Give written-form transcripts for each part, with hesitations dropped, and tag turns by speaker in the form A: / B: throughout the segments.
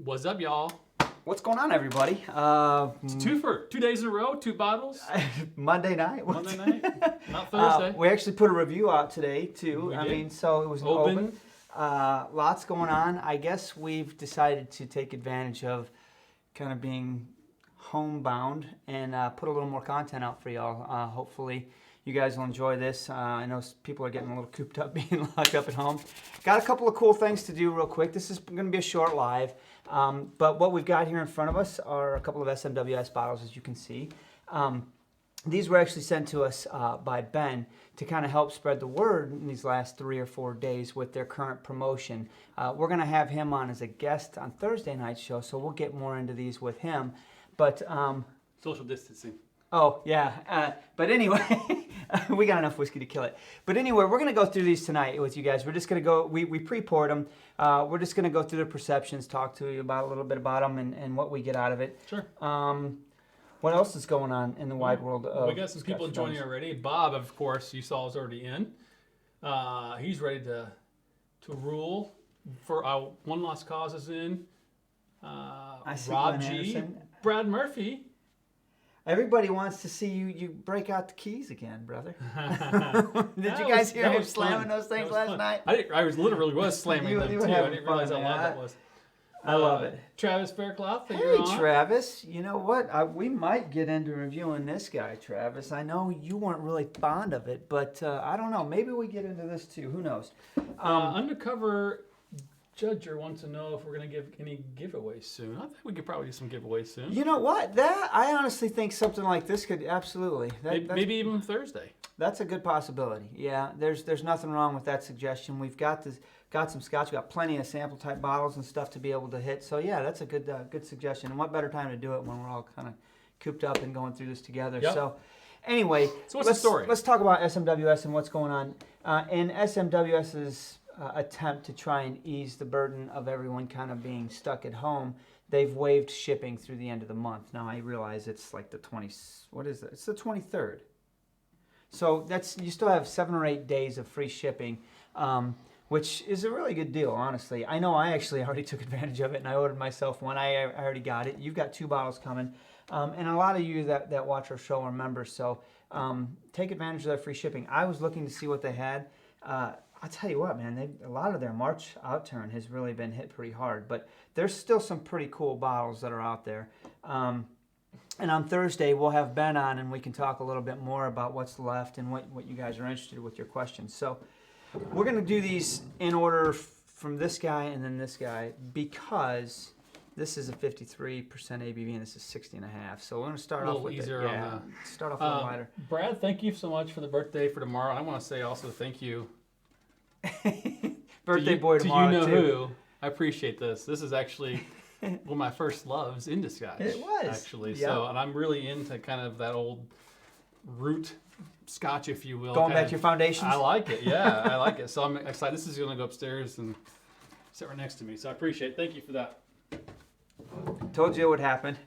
A: What's up, y'all?
B: What's going on, everybody?
A: It's 2 days in a row, 2 bottles.
B: Monday night.
A: Monday night, not Thursday.
B: We actually put a review out today too.
A: We did.
B: So it was an open. Lots going on. I guess we've decided to take advantage of kind of being homebound and put a little more content out for y'all. Hopefully, you guys will enjoy this. I know people are getting a little cooped up, being locked up at home. Got a couple of cool things to do real quick. This is going to be a short live. But what we've got here in front of us are a couple of SMWS bottles, as you can see. These were actually sent to us by Ben to kind of help spread the word in these last 3 or 4 days with their current promotion. We're going to have him on as a guest on Thursday night's show, so we'll get more into these with him. But
A: social distancing.
B: Oh, yeah. But anyway, we got enough whiskey to kill it. But anyway, we're going to go through these tonight with you guys. We're just going to go, we pre-poured them. We're just going to go through the perceptions, talk to you about a little bit about them and what we get out of it.
A: Sure.
B: What else is going on in the wide world of
A: We got some people joining already. Bob, of course, you saw is already in. He's ready to rule. For One Lost Cause is in.
B: I see
A: Rob
B: Glenn
A: G.
B: Anderson.
A: Brad Murphy.
B: Everybody wants to see you break out the keys again, brother. Did you guys hear him slamming those things last night?
A: I was literally slamming them too. I didn't realize how loud that was.
B: I love it.
A: Travis Fairclough.
B: Hey, Travis. You know what? We might get into reviewing this guy, Travis. I know you weren't really fond of it, but I don't know. Maybe we get into this too. Who knows?
A: Undercover Judger wants to know if we're going to give any giveaways soon. I think we could probably do some giveaways soon.
B: You know what? I honestly think something like this could absolutely.
A: Maybe even Thursday.
B: That's a good possibility. Yeah, there's nothing wrong with that suggestion. We've got some Scotch. We've got plenty of sample type bottles and stuff to be able to hit. So yeah, that's a good suggestion. And what better time to do it when we're all kind of cooped up and going through this together.
A: Yep.
B: So anyway,
A: what's the story?
B: Let's talk about SMWS and what's going on. In SMWS's attempt to try and ease the burden of everyone kind of being stuck at home, they've waived shipping through the end of the month. Now I realize it's like the 20. What is it? It's the 23rd. So you still have 7 or 8 days of free shipping, which is a really good deal, honestly. I know I actually already took advantage of it, and I ordered myself one. I already got it. You've got 2 bottles coming, and a lot of you that watch our show are members. So take advantage of that free shipping. I was looking to see what they had. I'll tell you what, man, a lot of their March outturn has really been hit pretty hard, but there's still some pretty cool bottles that are out there. And on Thursday, we'll have Ben on, and we can talk a little bit more about what's left and what you guys are interested in with your questions. So we're going to do these in order from this guy and then this guy, because this is a 53% ABV and this is 60.5. So we're going to start off with
A: easier
B: start off a little lighter.
A: Brad, thank you so much for the birthday for tomorrow. I want to say also thank you.
B: Birthday boy tomorrow,
A: to you know
B: too.
A: who. I appreciate this. This is actually one of my first loves in Scotch.
B: It was.
A: Actually.
B: Yep.
A: So, and I'm really into kind of that old root Scotch, if you will.
B: Going back to your foundations?
A: I like it. Yeah, I like it. So I'm excited. This is going to go upstairs and sit right next to me. So I appreciate it. Thank you for that.
B: Told you it would happen.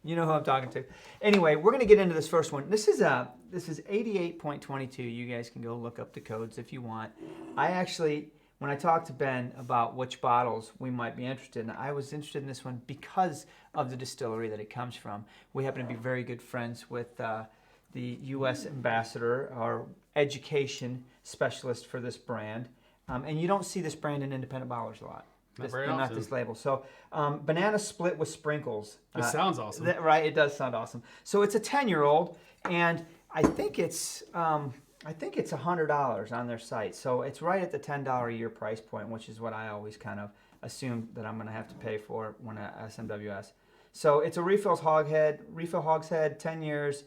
B: You know who I'm talking to. Anyway, we're going to get into this first one. This is 88.22. You guys can go look up the codes if you want. I actually, when I talked to Ben about which bottles we might be interested in, I was interested in this one because of the distillery that it comes from. We happen to be very good friends with the U.S. ambassador, our education specialist for this brand. And you don't see this brand in independent bottlers a lot. Not this label. So banana split with sprinkles.
A: It sounds awesome.
B: Right, it does sound awesome. So it's a 10-year-old, and I think it's $100 on their site. So it's right at the $10 a year price point, which is what I always kind of assume that I'm going to have to pay for when at SMWS. So it's a refill hogshead, 10 years,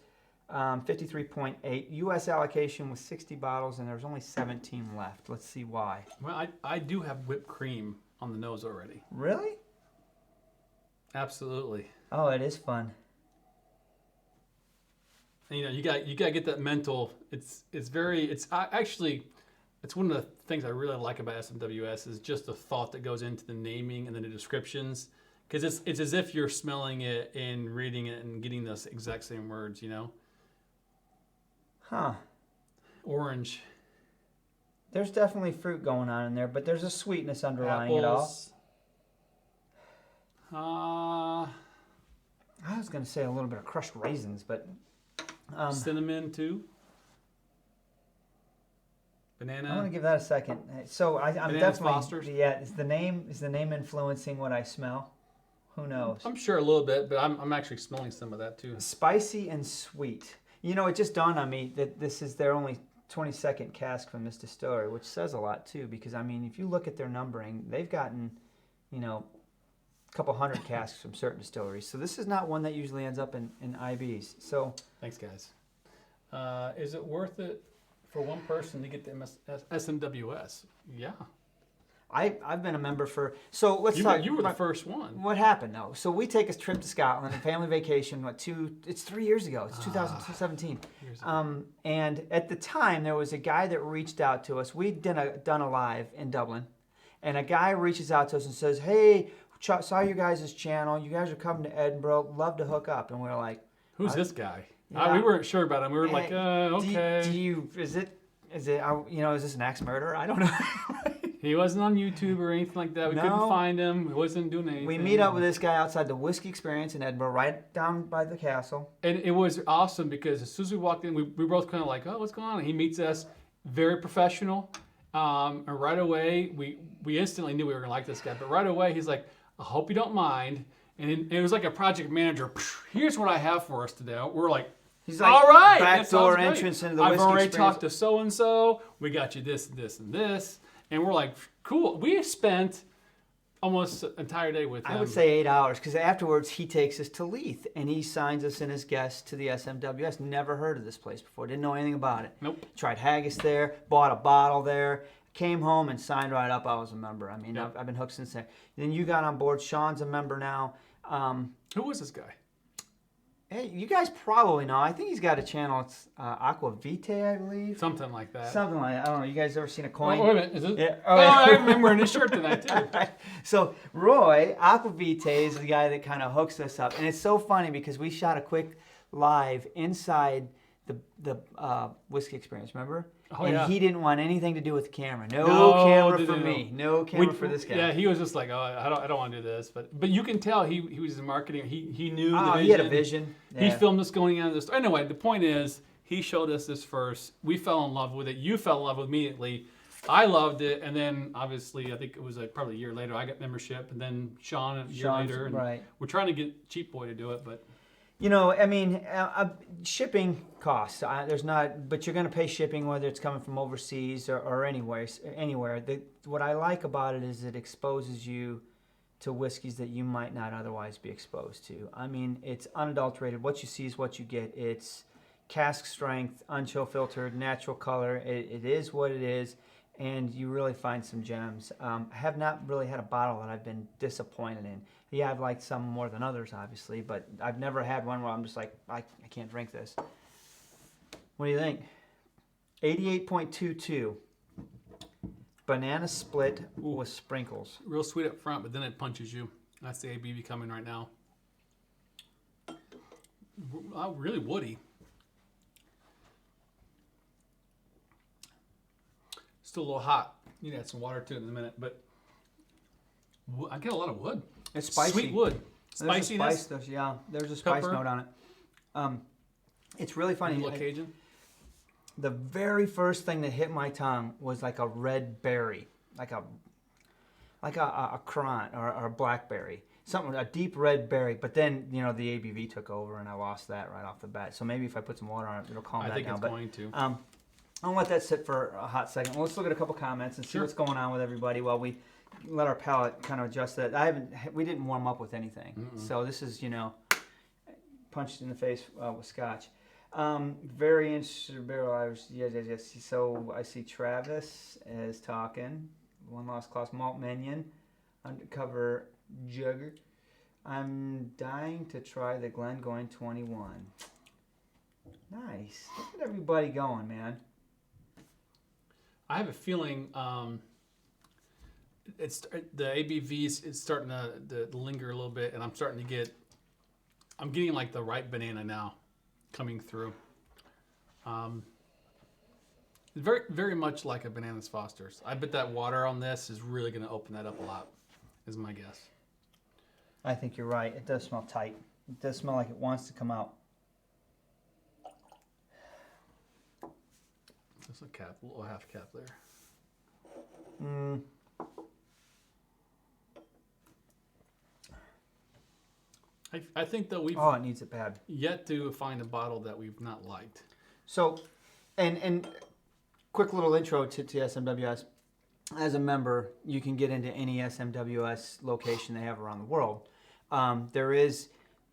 B: 53.8. U.S. allocation was 60 bottles, and there's only 17 left. Let's see why.
A: Well, I do have whipped cream on the nose already.
B: Really?
A: Absolutely.
B: Oh, it is fun.
A: And, you got to get that mental. It's one of the things I really like about SMWS is just the thought that goes into the naming and then the descriptions, because it's as if you're smelling it and reading it and getting those exact same words.
B: Huh.
A: Orange.
B: There's definitely fruit going on in there, but there's a sweetness underlying it all. I was going to say a little bit of crushed raisins, but
A: cinnamon too. Banana.
B: I'm going to give that a second. So I'm
A: Banana
B: definitely
A: Foster's?
B: yeah. Is the name influencing what I smell? Who knows?
A: I'm sure a little bit, but I'm actually smelling some of that too.
B: Spicy and sweet. You know, it just dawned on me that this is their only 22nd cask from this distillery, which says a lot too. Because I mean, if you look at their numbering, they've gotten, you know, a couple hundred casks from certain distilleries. So this is not one that usually ends up in IBs. So
A: Thanks, guys. Is it worth it for one person to get the SMWS? Yeah.
B: I've been a member for. So let's talk.
A: You were the first one.
B: What happened though? So we take a trip to Scotland, a family vacation. It's 3 years ago. It's 2017. And at the time, there was a guy that reached out to us. We'd done a live in Dublin, and a guy reaches out to us and says, "Hey, saw you guys' channel. You guys are coming to Edinburgh. Love to hook up." And we're like,
A: "Who's this guy?"
B: Yeah.
A: We weren't sure about him. We were like, "Okay."
B: Is it? Is this an axe murderer? I don't know.
A: He wasn't on YouTube or anything like that. We couldn't find him. He wasn't doing anything.
B: We meet up with this guy outside the Whiskey Experience in Edinburgh, right down by the castle.
A: And it was awesome because as soon as we walked in, we were both kind of like, "Oh, what's going on?" And he meets us, very professional. And right away, we instantly knew we were going to like this guy. But right away, he's like, "I hope you don't mind." And it was like a project manager. "Here's what I have for us today." We're like,
B: he's like,
A: "All right,
B: backdoor entrance into the Whiskey
A: I've already
B: Experience.
A: talked to so-and-so. We got you this, this, and this." And we're like, "Cool." We spent almost an entire day with him.
B: I would say 8 hours, because afterwards he takes us to Leith and he signs us in as guests to the SMWS. Never heard of this place before. Didn't know anything about it.
A: Nope.
B: Tried haggis there. Bought a bottle there. Came home and signed right up. I was a member. I mean,
A: Yep.
B: I've been hooked since then. Then you got on board. Sean's a member now.
A: Who was this guy?
B: Hey, you guys probably know. I think he's got a channel. It's Aqua Vitae, I believe.
A: Something like that.
B: Something like that. I don't know. You guys ever seen a coin?
A: Oh, wait a minute. Is it?
B: Yeah.
A: Oh, I'm wearing his shirt tonight, too.
B: So Roy, Aqua Vitae, is the guy that kind of hooks us up. And it's so funny because we shot a quick live inside the Whiskey Experience, remember?
A: Oh,
B: and
A: yeah.
B: he didn't want anything to do with the camera. No camera for me. No camera for this guy.
A: Yeah, he was just like, "Oh, I don't want to do this." But you can tell he was in marketing. He knew the vision.
B: He had a vision.
A: He
B: Yeah.
A: filmed us going out of this. Anyway, the point is, he showed us this first. We fell in love with it. You fell in love with it immediately. I loved it, and then obviously I think it was probably a year later I got membership, and then Sean a year later. And
B: right.
A: We're trying to get Cheap Boy to do it, but
B: You know, I mean, shipping costs. There's not, but you're going to pay shipping whether it's coming from overseas or anywhere. What I like about it is it exposes you to whiskeys that you might not otherwise be exposed to. I mean, it's unadulterated. What you see is what you get. It's cask strength, unchill filtered, natural color. It is what it is, and you really find some gems. I have not really had a bottle that I've been disappointed in. Yeah, I've liked some more than others, obviously, but I've never had one where I'm just like, I can't drink this. What do you think? 88.22. Banana split with sprinkles.
A: real sweet up front, but then it punches you. That's the ABV coming right now. Really woody. Still a little hot. You need to add some water to it in a minute, but I get a lot of wood.
B: It's spicy.
A: Sweet wood.
B: There's a
A: Spiciness.
B: spice, there's a spice
A: Pepper.
B: note on it. It's really funny.
A: A little Cajun.
B: The very first thing that hit my tongue was like a red berry, like a currant or a blackberry, something, a deep red berry. But then the ABV took over and I lost that right off the bat. So maybe if I put some water on it, it'll calm that down.
A: I think it's going to.
B: I'll let that sit for a hot second. Well, let's look at a couple comments and see what's going on with everybody while we let our palate kind of adjust that. We didn't warm up with anything, so this is punched in the face with Scotch. Very interesting barrel Irish. Yes. So I see Travis is talking. One Lost Class Malt Minion, Undercover Jugger. I'm dying to try the Glengoyne 21. Nice. Look at everybody going, man.
A: I have a feeling it's the ABVs is starting to linger a little bit, and I'm getting like the ripe banana now coming through. Very, very much like a Bananas Foster's. I bet that water on this is really going to open that up a lot, is my guess.
B: I think you're right. It does smell tight. It does smell like it wants to come out.
A: Just a cap, a little half cap there. I think that we've
B: Oh, it needs it bad.
A: yet to find a bottle that we've not liked.
B: So, and quick little intro to SMWS. As a member, you can get into any SMWS location they have around the world. There is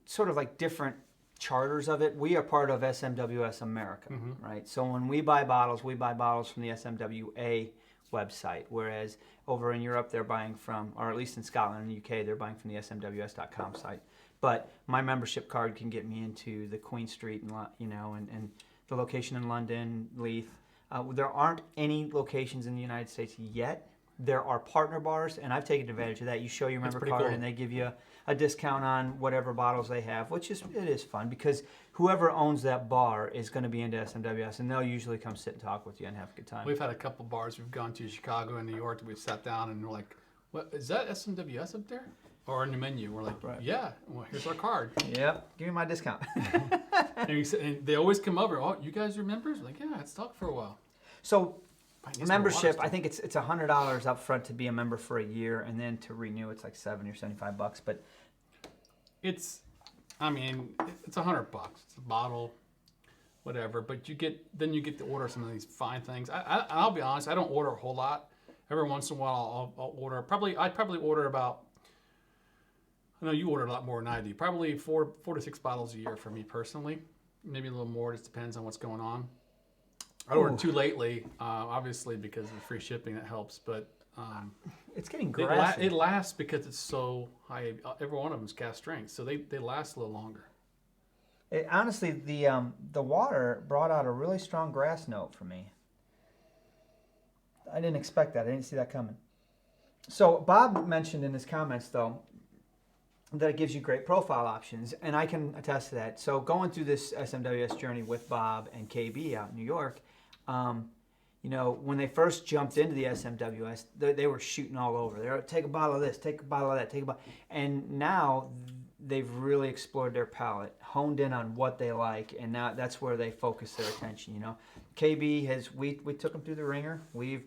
B: sort of like different charters of it. We are part of SMWS America, right? So when we buy bottles from the SMWA website, whereas over in Europe they're buying from, or at least in Scotland and the UK, they're buying from the smws.com site. But my membership card can get me into the Queen Street and and the location in London, Leith. There aren't any locations in the United States yet. There are partner bars, and I've taken advantage of that. You show your member card,
A: cool.
B: and they give you a discount on whatever bottles they have, which is fun because whoever owns that bar is going to be into SMWS, and they'll usually come sit and talk with you and have a good time.
A: We've had a couple bars we've gone to, Chicago and New York, that we've sat down and we're like, "What is that SMWS up there?" Or on the menu, we're like,
B: Right.
A: "Yeah, well, here's our card."
B: Yep, give me my discount.
A: And they always come over. "Oh, you guys are members?" We're like, "Yeah, let's talk for a while."
B: So
A: I need some
B: membership,
A: water
B: I think it's $100 up front to be a member for a year, and then to renew it's like $70 or $75. But
A: it's $100. It's a bottle, whatever. But you get to order some of these fine things. I'll be honest, I don't order a whole lot. Every once in a while, I'll order. I probably order about. I know you order a lot more than I do. Probably four to six bottles a year for me personally. Maybe a little more. Just depends on what's going on. I ordered 2 lately, obviously because of the free shipping. That helps, but.
B: it's getting grassy.
A: It lasts because it's so high. Every one of them is cast strength, so they last a little longer.
B: Honestly, the water brought out a really strong grass note for me. I didn't expect that. I didn't see that coming. So Bob mentioned in his comments, though, that it gives you great profile options, and I can attest to that. So going through this SMWS journey with Bob and KB out in New York, when they first jumped into the SMWS, they were shooting all over. They were, take a bottle of this, take a bottle of that, take a bottle. And now they've really explored their palate, honed in on what they like, and now that's where they focus their attention. KB we took him through the ringer, we've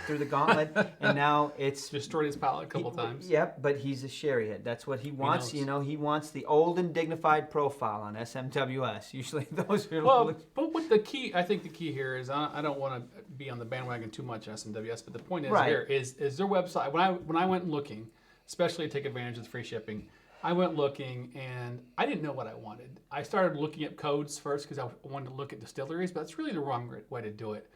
B: through the gauntlet, and now it's
A: Destroyed his palate a couple times.
B: Yep, but he's a sherry head. That's what he wants. He wants the old and dignified profile on SMWS. Usually those are
A: but what I think the key here is I don't want to be on the bandwagon too much SMWS, but the point is
B: Right.
A: here is their website. When I went looking, especially to take advantage of the free shipping, I went looking and I didn't know what I wanted. I started looking at codes first because I wanted to look at distilleries, but that's really the wrong way to do it.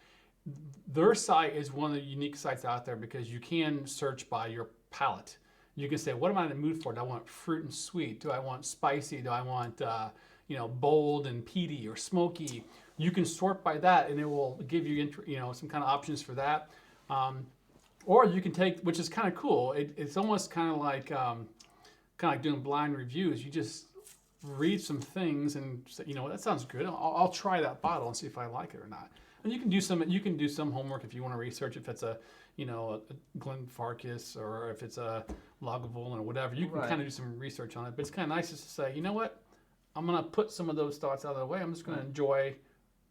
A: Their site is one of the unique sites out there because you can search by your palate. You can say, what am I in the mood for? Do I want fruit and sweet? Do I want spicy? Do I want bold and peaty or smoky? You can sort by that, and it will give you some kind of options for that. Or you can take, which is kind of cool. It's almost kind of like doing blind reviews. You just read some things and say, that sounds good. I'll try that bottle and see if I like it or not. And you can do some homework if you want to research if it's a Glenfarclas or if it's a Lagavulin or whatever. You can kind of do some research on it. But it's kind of nice just to say, you know what? I'm going to put some of those thoughts out of the way. I'm just going to enjoy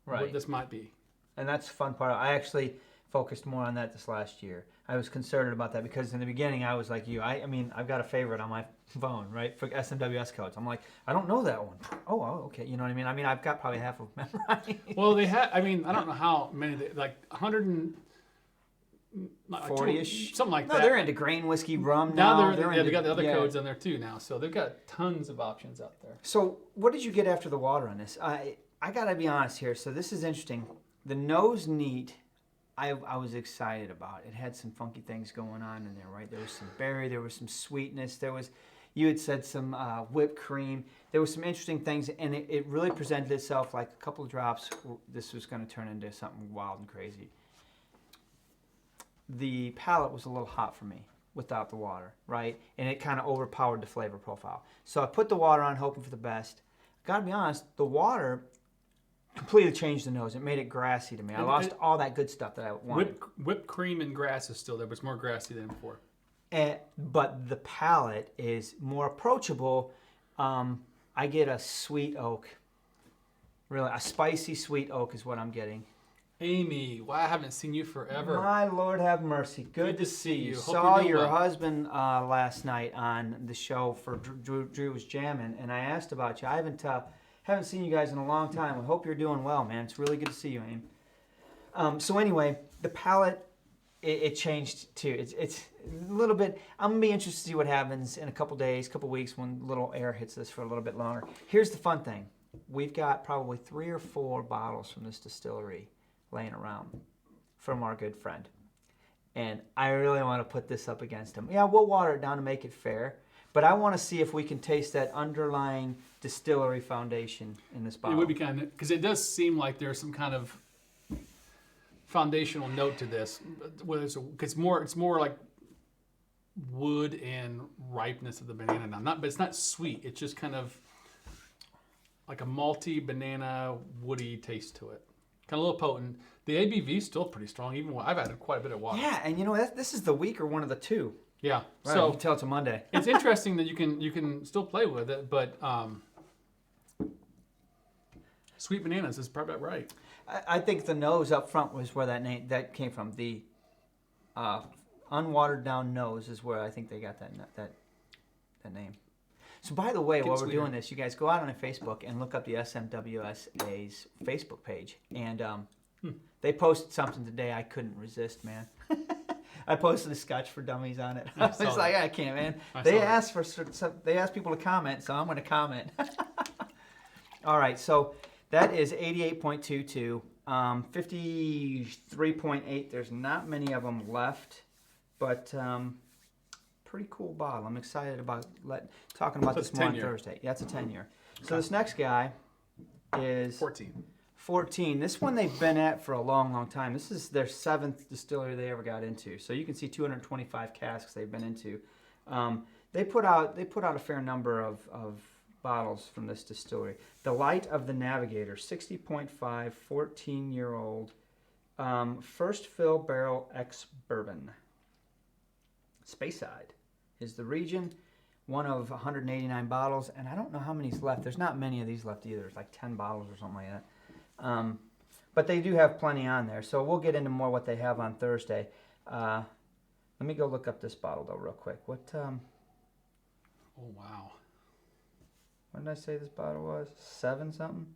A: what this might be.
B: And that's the fun part. I actually focused more on that this last year. I was concerned about that because in the beginning I was like you. I've got a favorite on my phone, right, for SMWS codes. I'm like, I don't know that one. Oh, okay. You know what I mean? I've got probably half of them memorized.
A: Well, they had. I don't know how many. Like 100 and
B: 40-ish,
A: something like that.
B: No, they're into grain whiskey, rum now.
A: They got the other codes in there too now, so they've got tons of options out there.
B: So, what did you get after the water on this? I gotta be honest here. So this is interesting. The nose neat. I was excited about. It had some funky things going on in there, right? There was some berry, there was some sweetness, you had said some whipped cream. There was some interesting things, and it really presented itself like a couple of drops. This was going to turn into something wild and crazy. The palate was a little hot for me without the water, right? And it kind of overpowered the flavor profile. So I put the water on, hoping for the best. Gotta be honest, the water completely changed the nose. It made it grassy to me. I lost all that good stuff that I wanted.
A: Whipped cream and grass is still there, but it's more grassy than before.
B: But the palate is more approachable. I get a sweet oak. Really, a spicy sweet oak is what I'm getting.
A: Amy, why I haven't seen you forever.
B: My Lord have mercy. Good to see you.
A: Hope
B: Saw
A: you're doing
B: your
A: well.
B: husband last night on the show for Drew was jamming, and I asked about you. I haven't seen you guys in a long time. I hope you're doing well, man. It's really good to see you, Aim. So anyway, the palate, it changed too. It's a little bit. I'm gonna be interested to see what happens in a couple days, couple weeks when little air hits this for a little bit longer. Here's the fun thing: we've got probably 3 or 4 bottles from this distillery laying around from our good friend, and I really want to put this up against him. Yeah, we'll water it down to make it fair, but I want to see if we can taste that underlying distillery foundation in this bottle.
A: It would be kind of, because it does seem like there's some kind of foundational note to this, whether it's more like wood and ripeness of the banana now. But it's not sweet. It's just kind of like a malty banana woody taste to it. Kind of a little potent. The ABV is still pretty strong. Even I've added quite a bit of water.
B: Yeah, and this is the weaker one of the two.
A: Yeah.
B: Right,
A: So
B: you can tell it's a Monday.
A: it's interesting that you can still play with it, but sweet bananas is probably right.
B: I think the nose up front was where that came from. The unwatered down nose is where I think they got that name. So by the way, while we're doing this, you guys go out on Facebook and look up the SMWSA's Facebook page, and they posted something today I couldn't resist, man. I posted a Scotch for Dummies on it. I was like, I can't, man. They asked people to comment, so I'm going to comment. All right, so that is 88.22, 53.8. There's not many of them left, but pretty cool bottle. I'm excited about talking about this more on Thursday. Yeah, it's a 10-year. Okay. So this next guy is 14. This one they've been at for a long, long time. This is their 7th distillery they ever got into. So you can see 225 casks they've been into. They put out a fair number of bottles from this distillery. The Light of the Navigator, 60.5, 14-year-old, first fill barrel ex-bourbon. Speyside is the region, one of 189 bottles, and I don't know how many's left. There's not many of these left either. It's like 10 bottles or something like that. But they do have plenty on there, so we'll get into more what they have on Thursday. Let me go look up this bottle, though, real quick. Oh,
A: wow.
B: What did I say this bottle was? 7 something?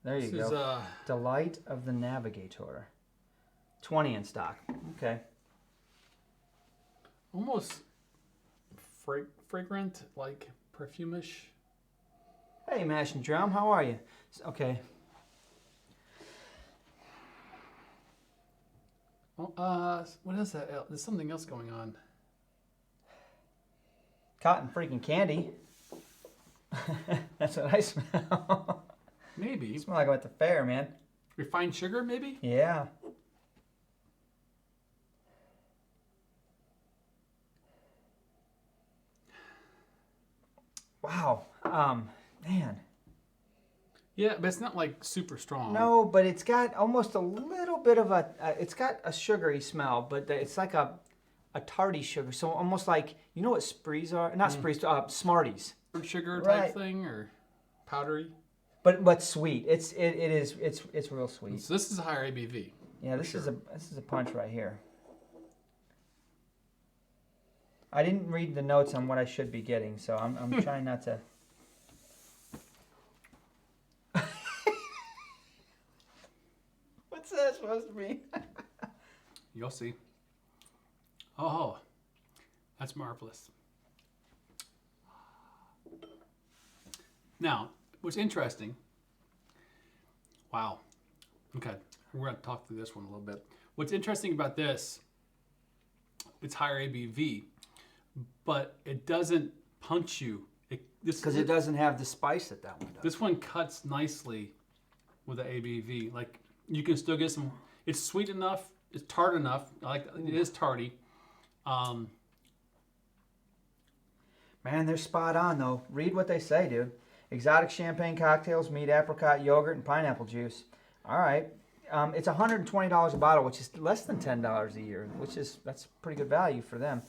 B: There you go. Delight of the Navigator. 20 in stock. Okay.
A: Almost fragrant, like perfumish.
B: Hey, Mash and Drum, how are you? Okay.
A: Well, what is that? There's something else going on.
B: Cotton freaking candy. That's what I smell.
A: Maybe.
B: You smell like I'm at the fair, man.
A: Refined sugar, maybe?
B: Yeah. Wow. Man.
A: Yeah, but it's not like super strong.
B: No, but it's got almost a little bit of it's got a sugary smell, but it's like a tarty sugar. So almost like, you know what sprees are? Not sprees, Smarties.
A: Sugar type thing or powdery?
B: But sweet. It's real sweet.
A: So this is a higher ABV.
B: Yeah, this is a punch right here. I didn't read the notes on what I should be getting, so I'm trying not to. What's that supposed to be?
A: You'll see. Oh, that's marvelous. Now, what's interesting. Wow. Okay, we're going to talk through this one a little bit. What's interesting about this, it's higher ABV, but it doesn't punch you.
B: Because it doesn't have the spice that one does.
A: This one cuts nicely with the ABV. Like, you can still get some. It's sweet enough. It's tart enough. It is tarty.
B: Man, they're spot on though. Read what they say, dude. Exotic champagne cocktails, meat, apricot, yogurt, and pineapple juice. All right. It's $120 a bottle, which is less than $10 a year, that's pretty good value for them.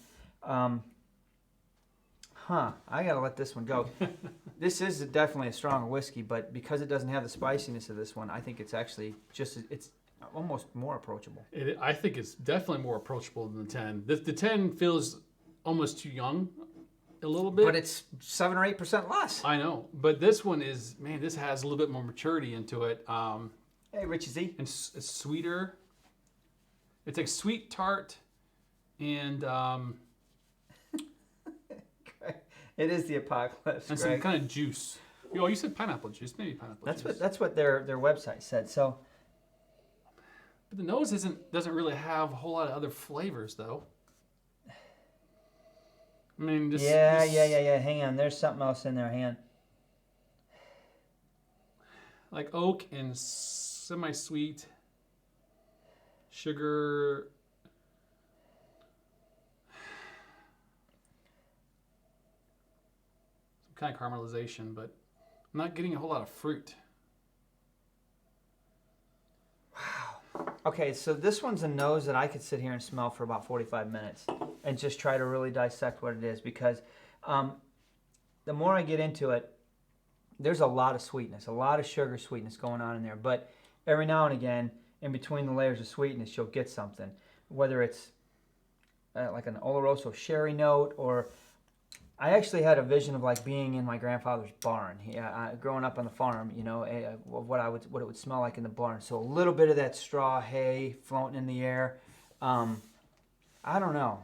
B: I gotta let this one go. This is definitely a stronger whiskey, but because it doesn't have the spiciness of this one, I think it's actually it's almost more approachable.
A: I think it's definitely more approachable than the 10. The 10 feels almost too young, a little bit.
B: But it's 7 or 8% less.
A: I know, but this one is, man, this has a little bit more maturity into it.
B: Hey, Richie Z.
A: And it's sweeter. It's like sweet tart, and
B: it is the apocalypse.
A: and some kind of juice. Oh, you said pineapple juice, maybe pineapple juice.
B: That's what their website said. So,
A: but the nose doesn't really have a whole lot of other flavors though. I mean, just
B: yeah. Hang on, there's something else in there. Hang on.
A: Like oak and semi-sweet sugar. Some kind of caramelization, but I'm not getting a whole lot of fruit.
B: Okay, so this one's a nose that I could sit here and smell for about 45 minutes and just try to really dissect what it is, because the more I get into it, there's a lot of sweetness, a lot of sugar sweetness going on in there. But every now and again, in between the layers of sweetness, you'll get something, whether it's like an Oloroso sherry note, or I actually had a vision of like being in my grandfather's barn. Growing up on the farm, what it would smell like in the barn. So a little bit of that straw hay floating in the air. I don't know.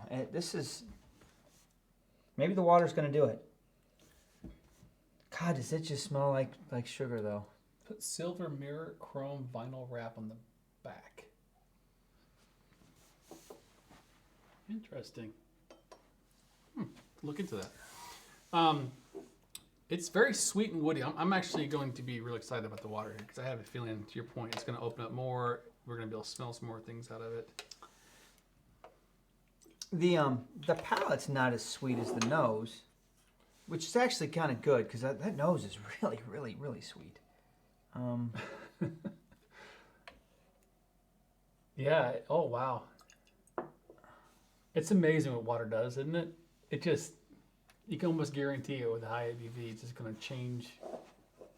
B: Maybe the water's going to do it. God, does it just smell like sugar though?
A: Put silver mirror chrome vinyl wrap on the back. Interesting. Look into that. It's very sweet and woody. I'm actually going to be really excited about the water here, because I have a feeling, to your point, it's going to open up more. We're going to be able to smell some more things out of it.
B: The palate's not as sweet as the nose, which is actually kind of good, because that nose is really, really, really sweet.
A: Yeah. Oh, wow. It's amazing what water does, isn't it? It just, you can almost guarantee it with high ABV, it's just going to change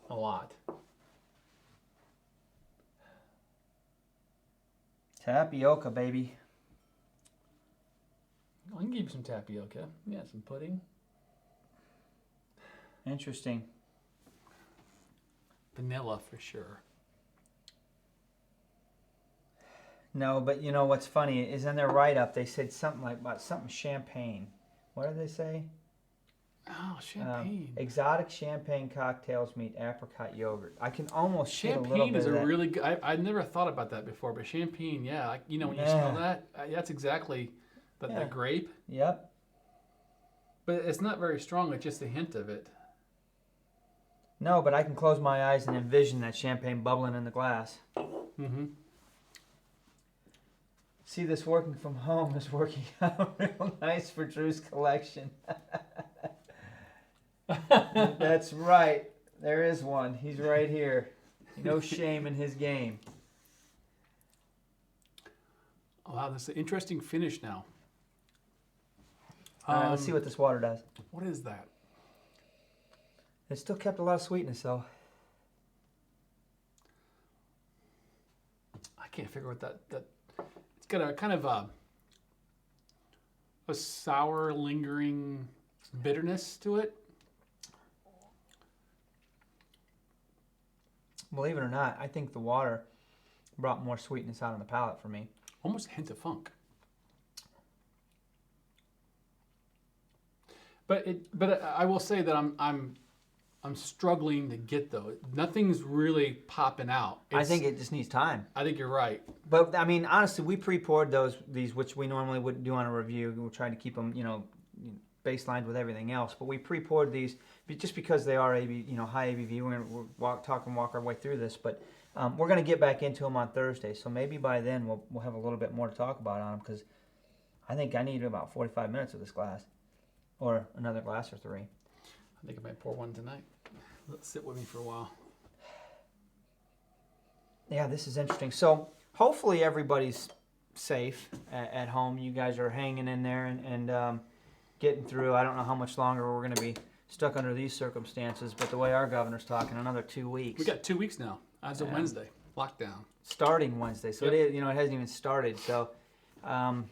A: a lot.
B: Tapioca, baby.
A: I can give you some tapioca. Yeah, some pudding.
B: Interesting.
A: Vanilla for sure.
B: No, but you know what's funny is in their write-up they said something like about something champagne. What did they say?
A: Oh, champagne.
B: Exotic champagne cocktails meet apricot yogurt. I can almost get a little
A: Champagne
B: bit
A: is
B: of
A: a
B: that.
A: really good. I never thought about that before, but champagne, yeah, like, when you smell that, that's exactly the grape.
B: Yep.
A: But it's not very strong. It's just a hint of it.
B: No, but I can close my eyes and envision that champagne bubbling in the glass.
A: Mm-hmm.
B: See, this working from home is working out real nice for Drew's collection. That's right. There is one. He's right here. No shame in his game.
A: Oh, wow, this is an interesting finish now.
B: All right, let's see what this water does.
A: What is that?
B: It still kept a lot of sweetness, though.
A: I can't figure what that. It's got a kind of a sour, lingering bitterness to it.
B: Believe it or not, I think the water brought more sweetness out on the palate for me.
A: Almost a hint of funk. But I will say that I'm struggling to get those. Nothing's really popping out.
B: I think it just needs time.
A: I think you're right.
B: But I mean, honestly, we pre-poured these, which we normally wouldn't do on a review. We'll try to keep them, baselined with everything else. But we pre-poured these just because they are high ABV. We're gonna walk our way through this, but we're gonna get back into them on Thursday. So maybe by then we'll have a little bit more to talk about on them, because I think I need about 45 minutes of this glass, or another glass or three.
A: I think I might pour one tonight. Let it sit with me for a while.
B: Yeah, this is interesting. So hopefully everybody's safe at home. You guys are hanging in there and getting through. I don't know how much longer we're going to be stuck under these circumstances, but the way our governor's talking, another 2 weeks.
A: We got 2 weeks now, as of Wednesday, lockdown.
B: Starting Wednesday, so
A: Yep.
B: it is, it hasn't even started. So, what are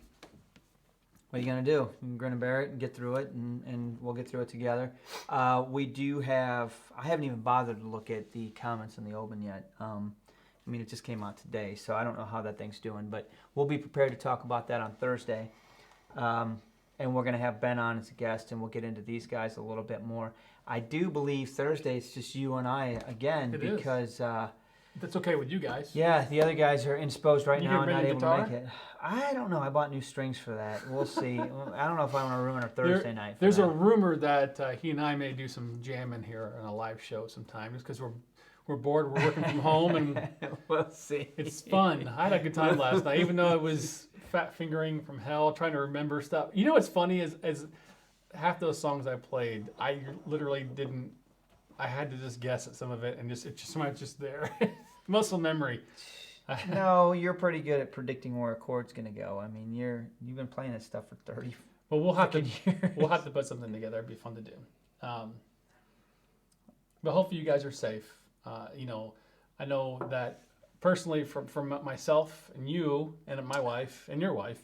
B: you gonna do? You're gonna bear it and get through it, and we'll get through it together. We do have. I haven't even bothered to look at the comments in the Open yet. I mean, it just came out today, so I don't know how that thing's doing, but we'll be prepared to talk about that on Thursday. And we're going to have Ben on as a guest, and we'll get into these guys a little bit more. I do believe Thursday it's just you and I again, because
A: That's okay with you guys.
B: yeah, the other guys are indisposed right
A: You
B: now and
A: gonna
B: not
A: bring a
B: able to make it. I don't know. I bought new strings for that. We'll see. I don't know if I want to ruin our Thursday night.
A: There's
B: that.
A: a rumor that he and I may do some jamming here on a live show sometime, just because we're bored. We're working from home, and
B: we'll see.
A: it's fun. I had a good time last night, even though it was fat fingering from hell, trying to remember stuff. You know what's funny is half those songs I played, I literally didn't. I had to just guess at some of it, and it's just there. Muscle memory.
B: No, you're pretty good at predicting where a chord's gonna go. I mean, you've been playing this stuff for 30.
A: Well, we'll have to
B: years.
A: put something together. It'd be fun to do. But hopefully you guys are safe. I know that personally from myself and you and my wife and your wife,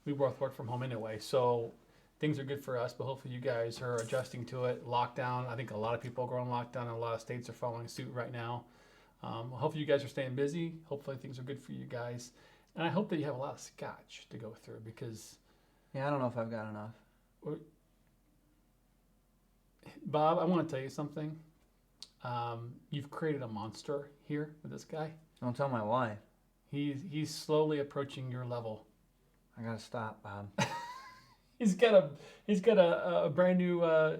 A: we both work from home anyway. So things are good for us, but hopefully you guys are adjusting to it. Lockdown, I think a lot of people are going lockdown and a lot of states are following suit right now. Hopefully you guys are staying busy. Hopefully things are good for you guys. And I hope that you have a lot of scotch to go through because...
B: Yeah, I don't know if I've got enough.
A: Bob, I want to tell you something. You've created a monster here with this guy.
B: Don't tell my wife.
A: He's slowly approaching your level.
B: I gotta stop, Bob.
A: He's got a brand new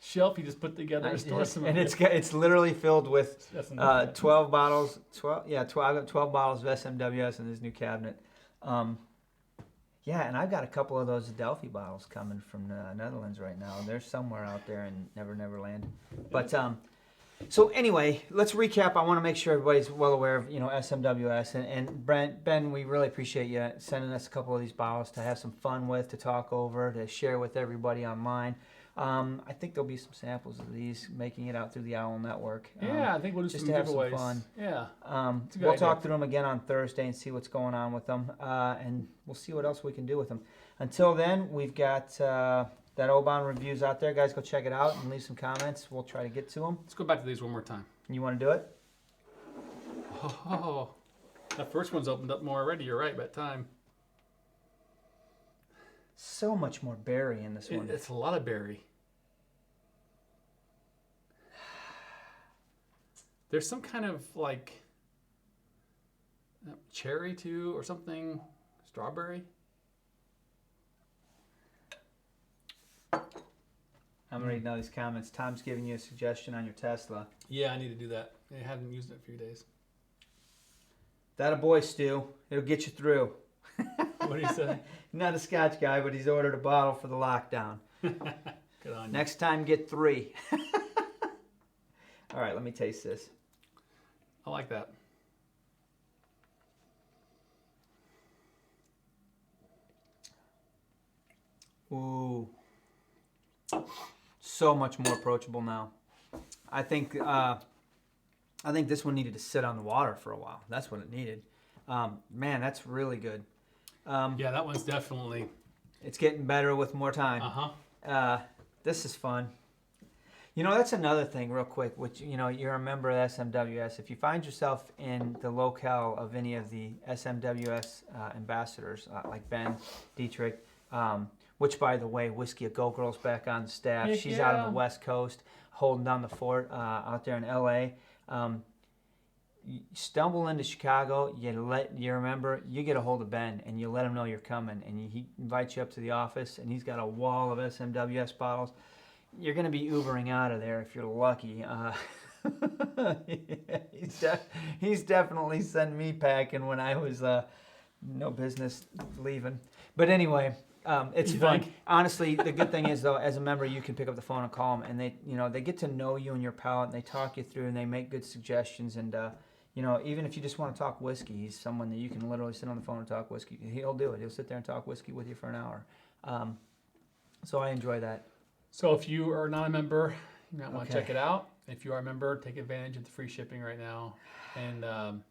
A: shelf he just put together to store some.
B: And it's literally filled with 12 bottles. 12 I've got 12 bottles of SMWS in this new cabinet. Yeah, and I've got a couple of those Adelphi bottles coming from the Netherlands right now. They're somewhere out there in Neverland. But so anyway, let's recap. I want to make sure everybody's well aware of SMWS and Ben. We really appreciate you sending us a couple of these bottles to have some fun with, to talk over, to share with everybody online. I think there'll be some samples of these making it out through the OWL network.
A: Yeah, I think we'll do
B: just
A: some
B: to have
A: giveaways.
B: some fun.
A: Yeah,
B: we'll talk through them again on Thursday and see what's going on with them, and we'll see what else we can do with them. Until then, we've got that Oban reviews out there. Guys, go check it out and leave some comments. We'll try to get to them.
A: Let's go back to these one more time.
B: You want to do it?
A: Oh, that first one's opened up more already. You're right, about time.
B: So much more berry in this one.
A: It's a lot of berry. There's some kind of like cherry too, or something. Strawberry.
B: I'm reading all these comments. Tom's giving you a suggestion on your Tesla.
A: Yeah, I need to do that. I haven't used it in a few days.
B: That a boy, Stu. It'll get you through.
A: What do you say?
B: Not a Scotch guy, but he's ordered a bottle for the lockdown.
A: Good on you.
B: Next time, get 3. All right, let me taste this.
A: I like that.
B: Ooh. So much more approachable now. I think this one needed to sit on the water for a while. That's what it needed. Man, that's really good.
A: Yeah, that one's definitely...
B: It's getting better with more time.
A: Uh-huh.
B: This is fun. That's another thing real quick, which, you're a member of SMWS. If you find yourself in the locale of any of the SMWS ambassadors, like Ben, Dietrich, which, by the way, Whiskey a Go Girl's back on the staff.
A: Heck
B: She's
A: yeah.
B: out on the West Coast, holding down the fort out there in L.A. You stumble into Chicago, you remember, you get a hold of Ben, and you let him know you're coming, and he invites you up to the office, and he's got a wall of SMWS bottles. You're going to be Ubering out of there if you're lucky. He's definitely sent me packing when I was no business leaving. But anyway, it's
A: You
B: fun.
A: think?
B: Honestly, the good thing is, though, as a member, you can pick up the phone and call them, and they get to know you and your palate, and they talk you through, and they make good suggestions, and you know, even if you just want to talk whiskey, he's someone that you can literally sit on the phone and talk whiskey. He'll do it. He'll sit there and talk whiskey with you for an hour. So I enjoy that.
A: So if you are not a member, you might want to
B: Okay.
A: check it out. If you are a member, take advantage of the free shipping right now. And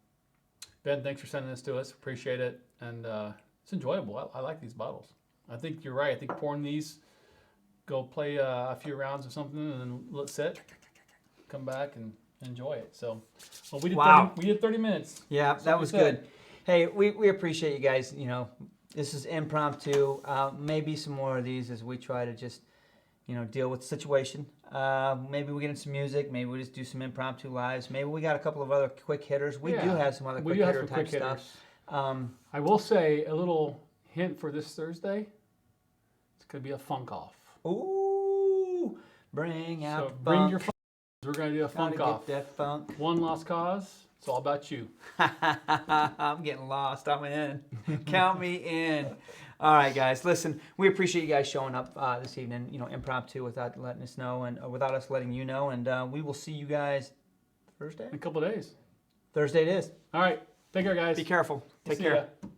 A: Ben, thanks for sending this to us. Appreciate it. And it's enjoyable. I like these bottles. I think you're right. I think pouring these, go play a few rounds or something, and then let it sit, come back and enjoy it. So, well, we did
B: Wow.
A: 30 minutes.
B: Yeah,
A: That's
B: that
A: what we
B: was
A: said.
B: good. Hey, we appreciate you guys. You know, this is impromptu. Maybe some more of these as we try to just, you know, deal with the situation. Maybe we get into some music. Maybe we just do some impromptu lives. Maybe we got a couple of other quick hitters. We do
A: Yeah,
B: have some other
A: we
B: quick
A: do have
B: hitter
A: some
B: type
A: quick
B: stuff.
A: hitters. I will say a little hint for this Thursday. It's going to be a funk off.
B: Ooh, bring out
A: So
B: the
A: bring
B: funk.
A: your funk. We're going to do a funk
B: Gotta
A: off.
B: get that funk.
A: One lost cause. It's all about you.
B: I'm getting lost. I'm in. Count me in. All right, guys. Listen, we appreciate you guys showing up this evening. You know, impromptu without letting us know and without us letting you know. And we will see you guys Thursday.
A: In a couple of days.
B: Thursday it is.
A: All right. Take care, guys.
B: Be careful. Take
A: See
B: care.
A: ya.